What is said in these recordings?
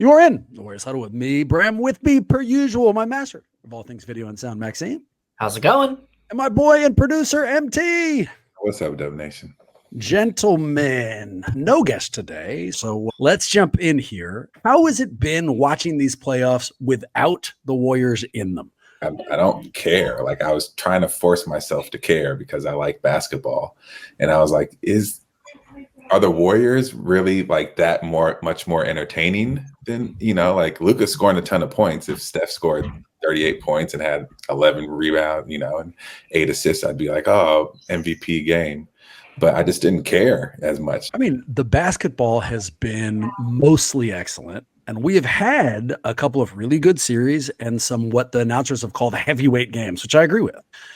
You are in the Warriors Huddle with me, Bram, with me per usual, my master of all things video and sound, Maxime. How's it going? And my boy and producer, MT. What's up, Dub Nation? Gentlemen, no guest today, so let's jump in here. How has it been watching these playoffs without the Warriors in them? I don't care. Like, I was trying to force myself to care because I like basketball. And I was like, are the Warriors really like that much more entertaining than, like Luka scoring a ton of points? If Steph scored 38 points and had 11 rebounds, and 8 assists, I'd be like, oh, MVP game. But I just didn't care as much. I mean, the basketball has been mostly excellent. And we have had a couple of really good series and some what the announcers have called heavyweight games, which I agree with.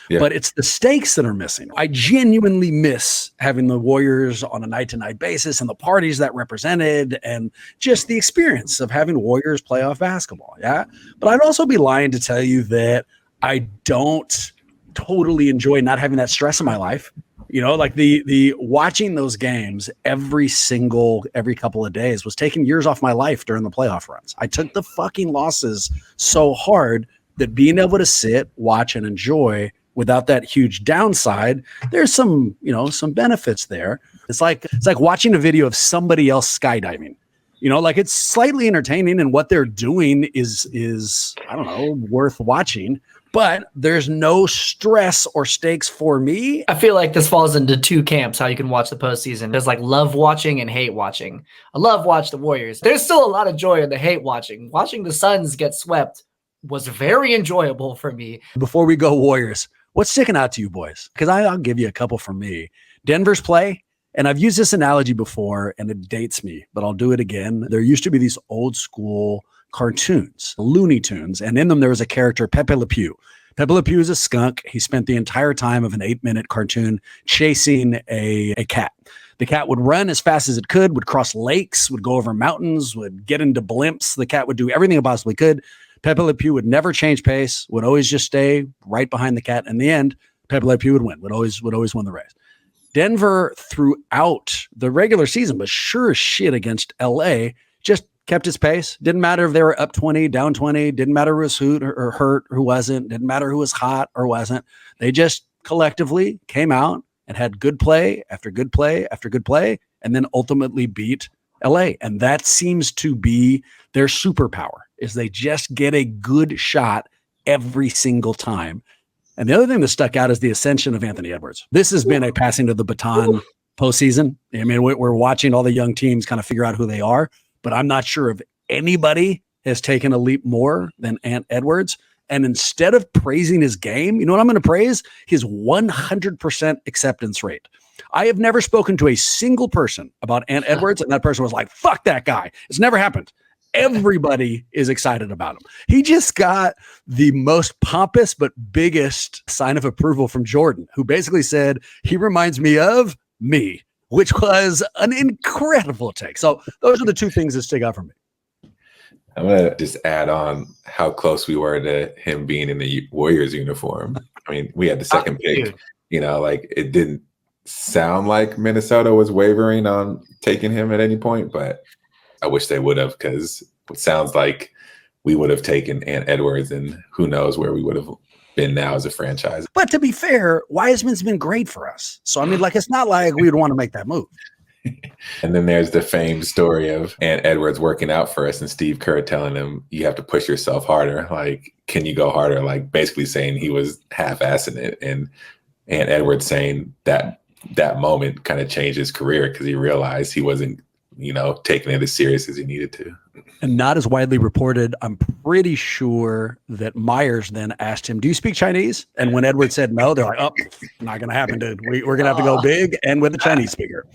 Yeah. But it's the stakes that are missing. I genuinely miss having the Warriors on a night-to-night basis and the parties that represented and just the experience of having Warriors playoff basketball. Yeah. But I'd also be lying to tell you that I don't totally enjoy not having that stress in my life. Like the watching those games every couple of days was taking years off my life during the playoff runs. I took the fucking losses so hard that being able to sit, watch, and enjoy without that huge downside, there's some benefits there. It's like watching a video of somebody else skydiving. Like it's slightly entertaining, and what they're doing is I don't know, worth watching. But there's no stress or stakes for me. I feel like this falls into two camps, how you can watch the postseason. There's like love watching and hate watching. I love watch the Warriors. There's still a lot of joy in the hate watching. Watching the Suns get swept was very enjoyable for me. Before we go Warriors, what's sticking out to you boys? Because I'll give you a couple from me. Denver's play, and I've used this analogy before, and it dates me, but I'll do it again. There used to be these old school cartoons, Looney Tunes, and in them there was a character, Pepe Le Pew. Pepe Le Pew is a skunk. He spent the entire time of an 8-minute cartoon chasing a cat. The cat would run as fast as it could, would cross lakes, would go over mountains, would get into blimps. The cat would do everything it possibly could. Pepe Le Pew would never change pace, would always just stay right behind the cat. In the end, Pepe Le Pew would win, would always win the race. Denver throughout the regular season, but sure as shit against LA, just kept his pace. Didn't matter if they were up 20, down 20. Didn't matter who was hurt, who wasn't. Didn't matter who was hot or wasn't. They just collectively came out and had good play after good play after good play, and then ultimately beat LA. And that seems to be their superpower, is they just get a good shot every single time. And the other thing that stuck out is the ascension of Anthony Edwards. This has been a passing of the baton postseason. I mean, we're watching all the young teams kind of figure out who they are. But I'm not sure if anybody has taken a leap more than Ant Edwards. And instead of praising his game, you know what I'm going to praise? His 100% acceptance rate. I have never spoken to a single person about Ant Edwards, and that person was like, fuck that guy. It's never happened. Everybody is excited about him. He just got the most pompous but biggest sign of approval from Jordan, who basically said, he reminds me of me, which was an incredible take. So those are the two things that stick out for me. I'm going to just add on how close we were to him being in the Warriors uniform. I mean, we had the second pick, like it didn't sound like Minnesota was wavering on taking him at any point, but I wish they would have, because it sounds like we would have taken Ant Edwards, and who knows where we would have been now as a franchise. But to be fair, Wiseman's been great for us. So, I mean, it's not like we would want to make that move. And then there's the famed story of Ant Edwards working out for us and Steve Kerr telling him, you have to push yourself harder. Like, can you go harder? Like, basically saying he was half-assing it. And Ant Edwards saying that moment kind of changed his career because he realized he wasn't, taking it as serious as he needed to. And not as widely reported, I'm pretty sure that Myers then asked him, do you speak Chinese? And when Edwards said no, they're like, oh, not going to happen, dude. We're going to have to go big and with a Chinese speaker.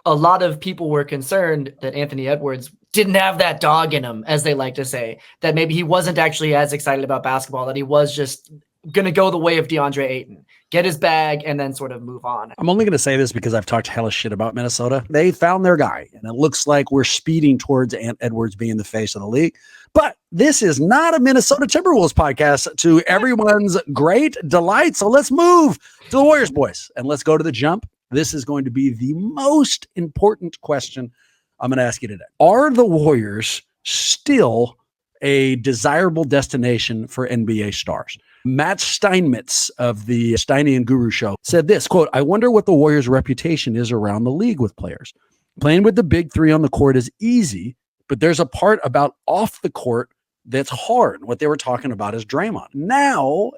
A lot of people were concerned that Anthony Edwards didn't have that dog in him, as they like to say, that maybe he wasn't actually as excited about basketball, that he was just going to go the way of DeAndre Ayton, get his bag, and then sort of move on. I'm only going to say this because I've talked hella shit about Minnesota. They found their guy, and it looks like we're speeding towards Ant Edwards being the face of the league. But this is not a Minnesota Timberwolves podcast, to everyone's great delight. So let's move to the Warriors, boys, and let's go to the jump. This is going to be the most important question I'm going to ask you today. Are the Warriors still a desirable destination for NBA stars? Matt Steinmetz of the Steiny and Guru show said this, quote, "I wonder what the Warriors' reputation is around the league with players. Playing with the big three on the court is easy, but there's a part about off the court that's hard." What they were talking about is Draymond. Now,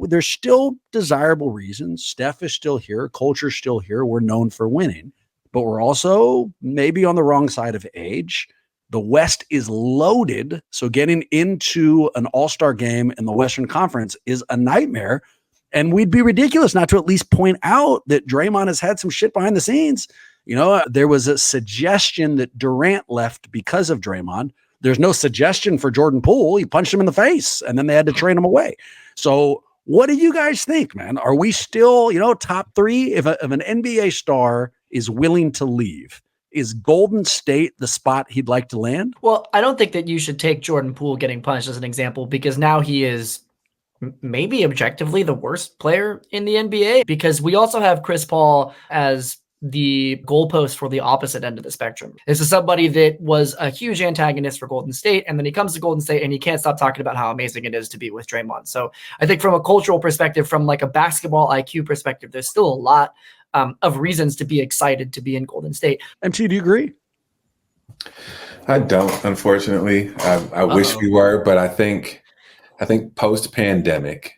there's still desirable reasons. Steph is still here. Culture's still here. We're known for winning, but we're also maybe on the wrong side of age. The West is loaded, so getting into an all-star game in the Western Conference is a nightmare, and we'd be ridiculous not to at least point out that Draymond has had some shit behind the scenes. You know, there was a suggestion that Durant left because of Draymond. There's no suggestion for Jordan Poole. He punched him in the face, and then they had to trade him away. So what do you guys think, man? Are we still, top three? If an NBA star is willing to leave, is Golden State the spot he'd like to land? Well, I don't think that you should take Jordan Poole getting punched as an example, because now he is maybe objectively the worst player in the NBA, because we also have Chris Paul as the goalpost for the opposite end of the spectrum. This is somebody that was a huge antagonist for Golden State, and then he comes to Golden State and he can't stop talking about how amazing it is to be with Draymond. So I think from a cultural perspective, from like a basketball IQ perspective, there's still a lot of reasons to be excited to be in Golden State. MT, do you agree? I don't, unfortunately. I wish we were, but I think post-pandemic,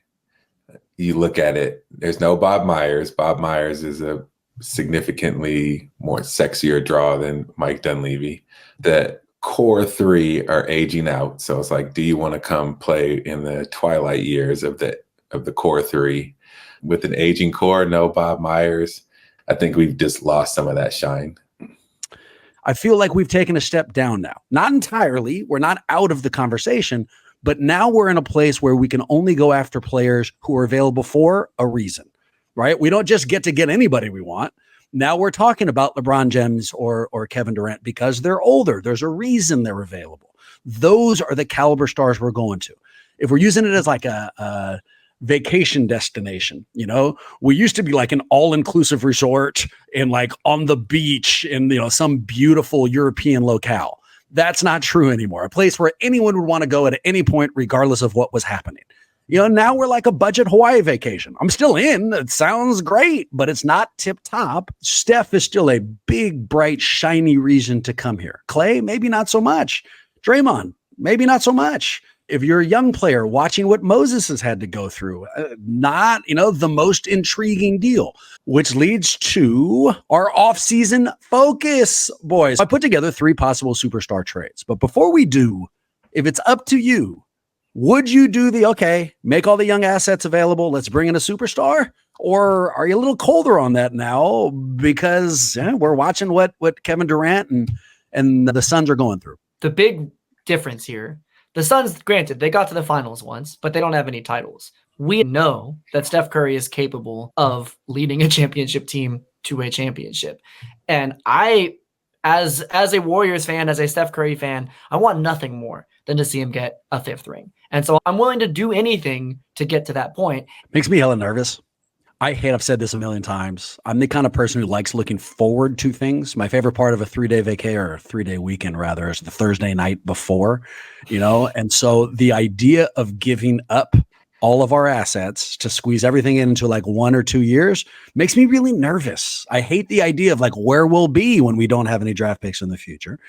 you look at it, there's no Bob Myers. Bob Myers is a significantly more sexier draw than Mike Dunleavy. The core three are aging out. So it's like, do you want to come play in the twilight years of the core three? With an aging core, no Bob Myers. I think we've just lost some of that shine. I feel like we've taken a step down now. Not entirely. We're not out of the conversation, but now we're in a place where we can only go after players who are available for a reason, right? We don't just get anybody we want. Now we're talking about LeBron James or Kevin Durant because they're older. There's a reason they're available. Those are the caliber stars we're going to. If we're using it as like a vacation destination, we used to be like an all-inclusive resort and like on the beach in some beautiful European locale. That's not true anymore. A place where anyone would want to go at any point, regardless of what was happening. Now we're like a budget Hawaii vacation. I'm still in. It sounds great, but it's not tip top. Steph is still a big, bright, shiny reason to come here. Clay, maybe not so much. Draymond, maybe not so much. If you're a young player watching what Moses has had to go through, not, the most intriguing deal, which leads to our offseason focus, boys. I put together 3 possible superstar trades, but before we do, if it's up to you, would you do make all the young assets available, let's bring in a superstar? Or are you a little colder on that now because we're watching what Kevin Durant and the Suns are going through? The big difference here, the Suns, granted, they got to the finals once, but they don't have any titles. We know that Steph Curry is capable of leading a championship team to a championship. And I, as a Warriors fan, as a Steph Curry fan, I want nothing more than to see him get a 5th ring. And so I'm willing to do anything to get to that point. Makes me hella nervous. I've said this a million times. I'm the kind of person who likes looking forward to things. My favorite part of a 3-day vacay, or a 3-day weekend rather, is the Thursday night before, and so the idea of giving up all of our assets to squeeze everything into like 1 or 2 years makes me really nervous. I hate the idea of like where we'll be when we don't have any draft picks in the future,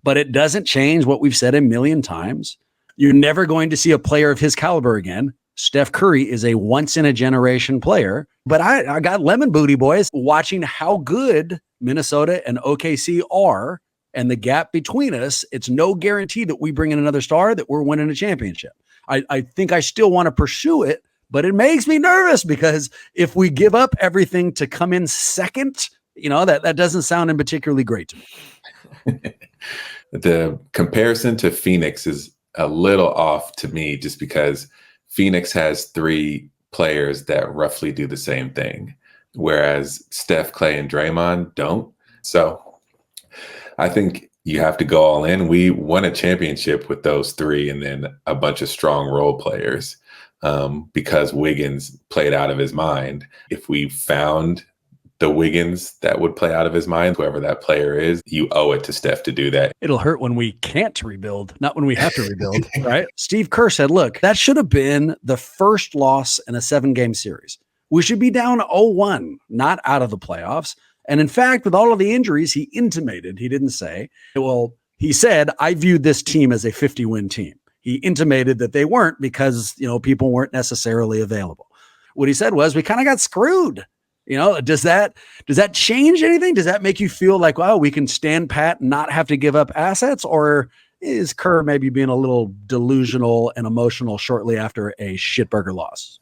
but it doesn't change what we've said a million times. You're never going to see a player of his caliber again. Steph Curry is a once-in-a-generation player, but I got lemon booty, boys, watching how good Minnesota and OKC are and the gap between us. It's no guarantee that we bring in another star that we're winning a championship. I think I still want to pursue it, but it makes me nervous because if we give up everything to come in second, that doesn't sound particularly great to me. The comparison to Phoenix is a little off to me just because Phoenix has 3 players that roughly do the same thing, whereas Steph, Clay, and Draymond don't. So I think you have to go all in. We won a championship with those 3 and then a bunch of strong role players because Wiggins played out of his mind. If we found the Wiggins that would play out of his mind, whoever that player is, you owe it to Steph to do that. It'll hurt when we can't rebuild, not when we have to rebuild, right? Steve Kerr said, look, that should have been the first loss in a 7-game series. We should be down 0-1, not out of the playoffs. And in fact, with all of the injuries, he intimated, he didn't say, well, he said, I viewed this team as a 50-win team. He intimated that they weren't because, people weren't necessarily available. What he said was, we kind of got screwed. Does that change anything? Does that make you feel like, wow, we can stand pat and not have to give up assets? Or is Kerr maybe being a little delusional and emotional shortly after a shitburger loss?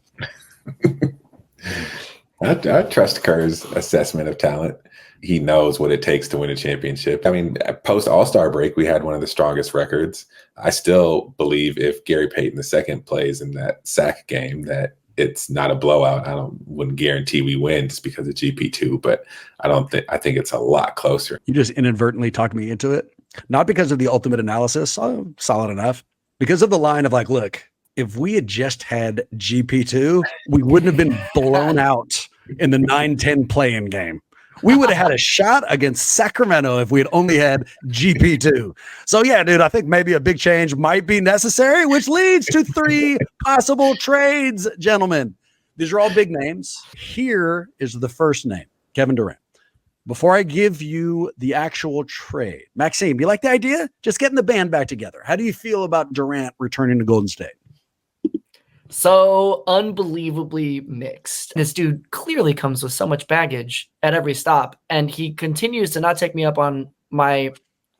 I trust Kerr's assessment of talent. He knows what it takes to win a championship. I mean, post All-Star break, we had one of the strongest records. I still believe if Gary Payton II plays in that sack game, that it's not a blowout. Wouldn't guarantee we win just because of GP2, but I think it's a lot closer. You just inadvertently talked me into it. Not because of the ultimate analysis, solid enough. Because of the line of like, look, if we had just had GP2, we wouldn't have been blown out in the 9-10 play-in game. We would have had a shot against Sacramento if we had only had GP2. So yeah, dude, I think maybe a big change might be necessary, which leads to 3 possible trades, gentlemen. These are all big names. Here is the first name, Kevin Durant. Before I give you the actual trade, Maxime, you like the idea? Just getting the band back together. How do you feel about Durant returning to Golden State? So unbelievably mixed. This dude clearly comes with so much baggage at every stop, and he continues to not take me up on my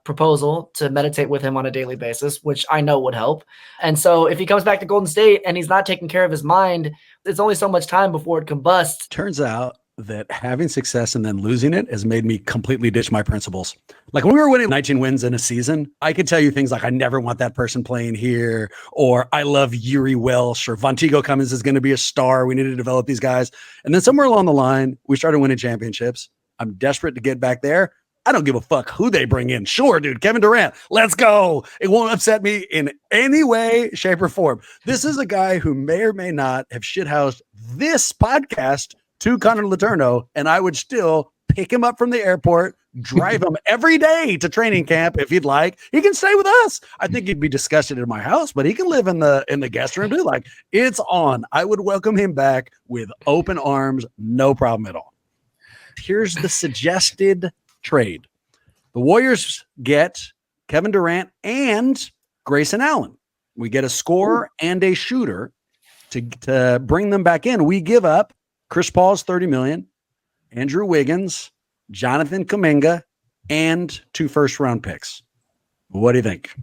proposal to meditate with him on a daily basis, which I know would help. And so if he comes back to Golden State and he's not taking care of his mind, it's only so much time before it combusts. Turns out that having success and then losing it has made me completely ditch my principles. Like when we were winning 19 wins in a season, I could tell you things like, I never want that person playing here, or I love Yuri Welsh, or Vontigo Cummins is going to be a star. We need to develop these guys. And then somewhere along the line, we started winning championships. I'm desperate to get back there. I don't give a fuck who they bring in. Sure, dude, Kevin Durant, let's go. It won't upset me in any way, shape, or form. This is a guy who may or may not have shithoused this podcast to Connor Letourneau, and I would still pick him up from the airport, drive him every day to training camp if he'd like. He can stay with us. I think he'd be disgusted in my house, but he can live in the guest room too. Like, it's on. I would welcome him back with open arms, no problem at all. Here's the suggested trade. The Warriors get Kevin Durant and Grayson Allen. We get a scorer and a shooter to bring them back in. We give up Chris Paul's $30 million, Andrew Wiggins, Jonathan Kuminga, and 2 first-round picks. What do you think?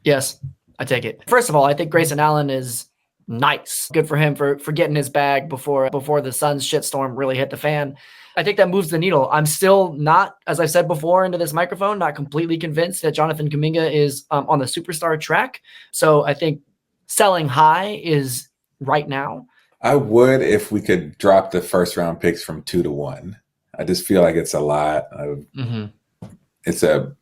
Yes, I take it. First of all, I think Grayson Allen is nice. Good for him for getting his bag before the Suns shitstorm really hit the fan. I think that moves the needle. I'm still not, as I've said before into this microphone, not completely convinced that Jonathan Kuminga is on the superstar track. So I think selling high is right now. I would if we could drop the first round picks from 2 to 1. I just feel like it's a lot of it's a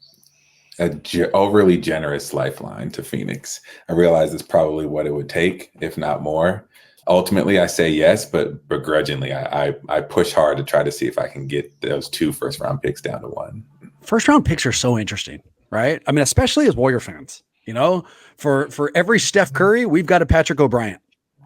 overly generous lifeline to Phoenix. I realize it's probably what it would take, if not more. Ultimately, I say yes, but begrudgingly, I push hard to try to see if I can get those 2 first round picks down to 1. First round picks are so interesting, right? I mean, especially as Warrior fans, for every Steph Curry, we've got a Patrick O'Brien.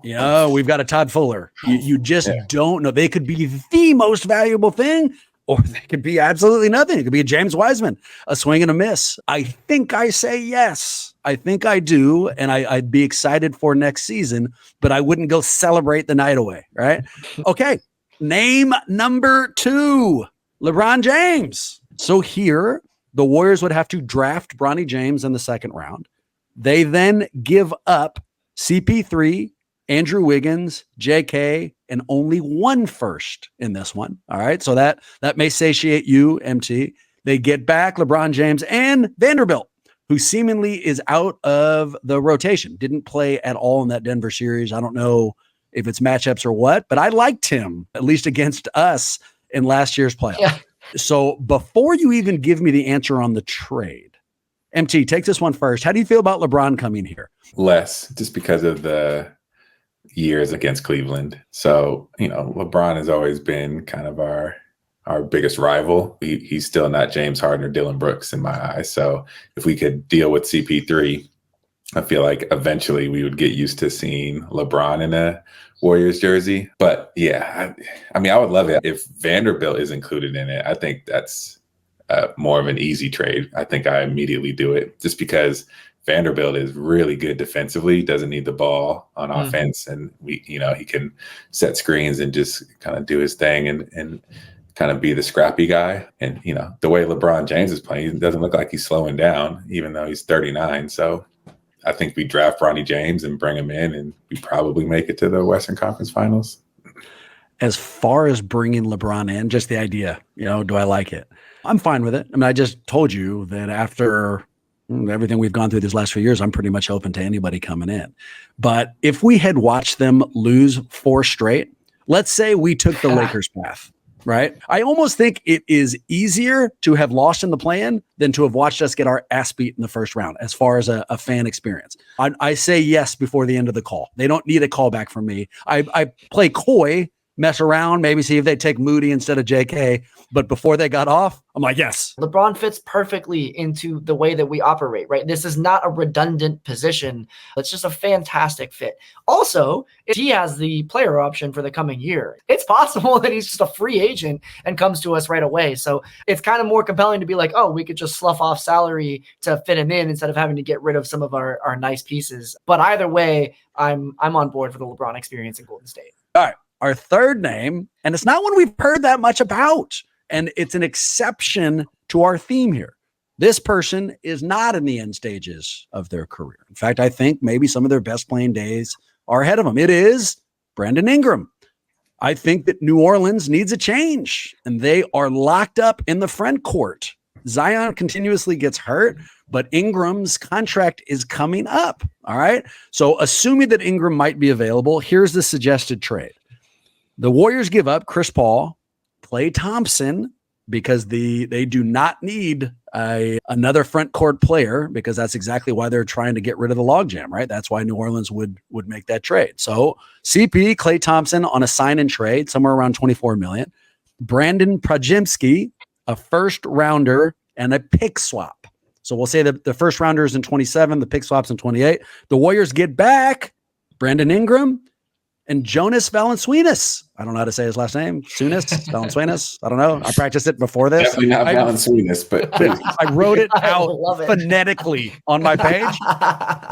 We've got a Todd Fuller. You just don't know. They could be the most valuable thing, or they could be absolutely nothing. It could be a James Wiseman, a swing and a miss. I think I say yes. I think I do, and I'd be excited for next season, but I wouldn't go celebrate the night away, right? Okay, name number 2, LeBron James. So here, the Warriors would have to draft Bronny James in the second round. They then give up CP3, Andrew Wiggins, JK, and only 1 first in this one. All right. So that may satiate you, MT. They get back LeBron James and Vanderbilt, who seemingly is out of the rotation. Didn't play at all in that Denver series. I don't know if it's matchups or what, but I liked him, at least against us in last year's playoff. Yeah. So before you even give me the answer on the trade, MT, take this one first. How do you feel about LeBron coming here? Less, just because of the years against Cleveland. So, LeBron has always been kind of our our biggest rival. He's still not James Harden or Dylan Brooks in my eyes. So if we could deal with CP3, I feel like eventually we would get used to seeing LeBron in a Warriors jersey. But yeah, I mean, I would love it if Vanderbilt is included in it. I think that's more of an easy trade. I think I immediately do it just because Vanderbilt is really good defensively, doesn't need the ball on offense. And he can set screens and just kind of do his thing and kind of be the scrappy guy. And, the way LeBron James is playing, he doesn't look like he's slowing down, even though he's 39. So I think we draft Bronny James and bring him in, and we probably make it to the Western Conference Finals. As far as bringing LeBron in, just the idea, do I like it? I'm fine with it. I mean, I just told you that after everything we've gone through these last few years, I'm pretty much open to anybody coming in. But if we had watched them lose 4 straight, let's say we took the Lakers path, right? I almost think it is easier to have lost in the play-in than to have watched us get our ass beat in the first round as far as a fan experience. I say yes before the end of the call. They don't need a call back from me. I play coy, mess around, maybe see if they take Moody instead of JK. But before they got off, I'm like, yes. LeBron fits perfectly into the way that we operate, right? This is not a redundant position. It's just a fantastic fit. Also, if he has the player option for the coming year, it's possible that he's just a free agent and comes to us right away. So it's kind of more compelling to be like, oh, we could just slough off salary to fit him in instead of having to get rid of some of our nice pieces. But either way, I'm on board for the LeBron experience in Golden State. All right. Our third name, and it's not one we've heard that much about, and it's an exception to our theme here. This person is not in the end stages of their career. In fact, I think maybe some of their best playing days are ahead of them. It is Brandon Ingram. I think that New Orleans needs a change, and they are locked up in the front court. Zion continuously gets hurt, but Ingram's contract is coming up. All right. So assuming that Ingram might be available, here's the suggested trade. The Warriors give up Chris Paul, Klay Thompson, because they do not need another front court player, because that's exactly why they're trying to get rid of the logjam, right? That's why New Orleans would make that trade. So CP, Klay Thompson on a sign and trade, somewhere around $24 million. Brandon Projemski, a first rounder, and a pick swap. So we'll say that the first rounder is in 27, the pick swap's in 28. The Warriors get back Brandon Ingram and Jonas Valanciunas. I don't know how to say his last name. Valanciunas. I don't know. I practiced it before this. Definitely not Valanciunas, but I wrote it out phonetically on my page.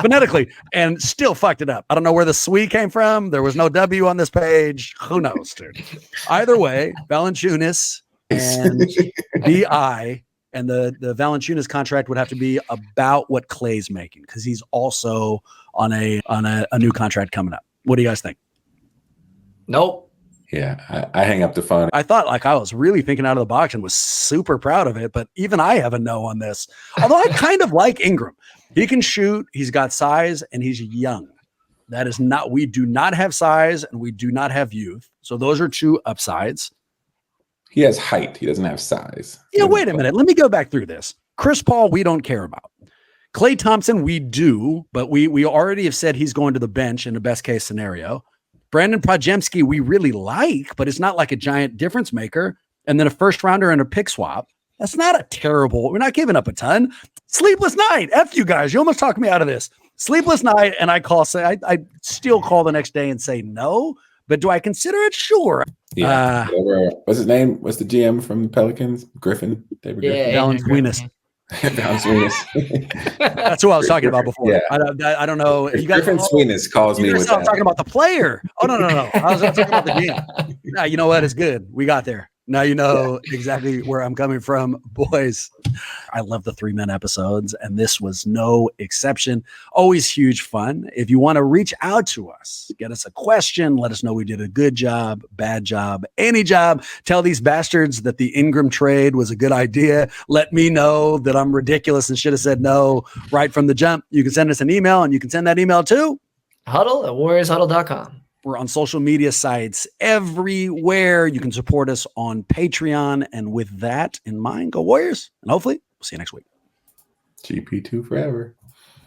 Phonetically, and still fucked it up. I don't know where the "swe" came from. There was no W on this page. Who knows, dude? Either way, Valanciunas and BI, and the Valanciunas contract would have to be about what Klay's making, because he's also on a new contract coming up. What do you guys think? Nope. Yeah, I hang up the phone. I thought I was really thinking out of the box and was super proud of it, but even I have a no on this. Although I kind of like Ingram. He can shoot, he's got size, and he's young. That is not, we do not have size and we do not have youth. So those are 2 upsides. He has height. He doesn't have size. Yeah, wait a minute. Let me go back through this. Chris Paul, we don't care about. Klay Thompson, we do, but we already have said he's going to the bench in the best case scenario. Brandon Projemski, we really like, but it's not like a giant difference maker. And then a first rounder and a pick swap. That's not a terrible, we're not giving up a ton. Sleepless night. F you guys. You almost talked me out of this. Sleepless night. And I still call the next day and say no, but do I consider it? Sure. Yeah. What's his name? What's the GM from the Pelicans? Griffin? David Griffin? Valanciunas. That's who I was talking about before. Yeah. I don't know. You guys, Griffin Sweetness calls me. I'm talking about the player. Oh, no. I was talking about the game. Nah, you know what? It's good. We got there. Now you know exactly where I'm coming from, boys. I love the 3-man episodes, and this was no exception. Always huge fun. If you want to reach out to us, get us a question, let us know we did a good job, bad job, any job. Tell these bastards that the Ingram trade was a good idea. Let me know that I'm ridiculous and should have said no right from the jump. You can send us an email, and you can send that email to huddle@warriorshuddle.com. We're on social media sites everywhere. You can support us on Patreon. And with that in mind, go Warriors. And hopefully we'll see you next week. GP2 forever.